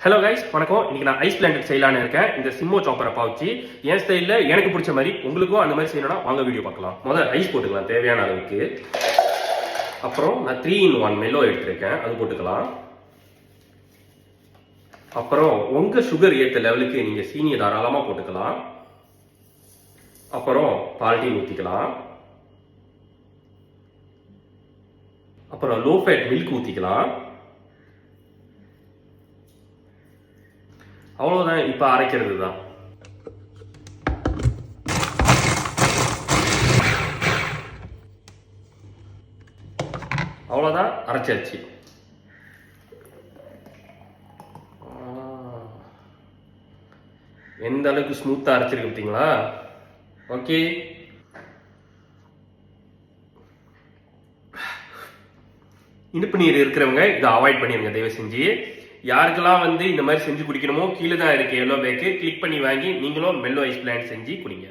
Hello guys, வணக்கம். இன்னைக்கு நான் ஐஸ் பிளான்ட் செய்யலான்னு இருக்கேன். இந்த சிம்மோ சாப்பரை பாவச்சு என் ஸ்டைலில் எனக்கு பிடிச்ச மாதிரி உங்களுக்கும் அந்த மாதிரி செய்யணும்னா வாங்க வீடியோ பார்க்கலாம். முதல்ல ஐஸ் போட்டுக்கலாம் தேவையான அளவுக்கு. அப்புறம் நான் 3-in-1 மெல்லோ எடுத்திருக்கேன், அது போட்டுக்கலாம். அப்புறம் உங்க சுகர் ஏற்ற லெவலுக்கு நீங்க சீனியை தாராளமா போட்டுக்கலாம். அப்புறம் பால் ஊற்றிக்கலாம். அப்புறம் லோ ஃபேட் மில்க் ஊற்றிக்கலாம். அவ்வளவுதான். இப்ப அரைக்கிறது தான். அவ்வளவுதான், அரைச்சாச்சு. எந்த அளவுக்கு ஸ்மூத்தா அரைச்சிருக்கு பார்த்தீங்களா? ஓகே, இனிப்பு நீர் இருக்கிறவங்க இதை அவாய்ட் பண்ணிருங்க தயவு செஞ்சு. யாருக்கெல்லாம் இந்த மாதிரி செஞ்சு குடிக்கணுமோ கீழே தான் இருக்கு எல்லோ பேக்கு, கிளிக் பண்ணி வாங்கி நீங்களும் மெல்லோ ஐஸ் பிளான்ட் செஞ்சு குடிங்க.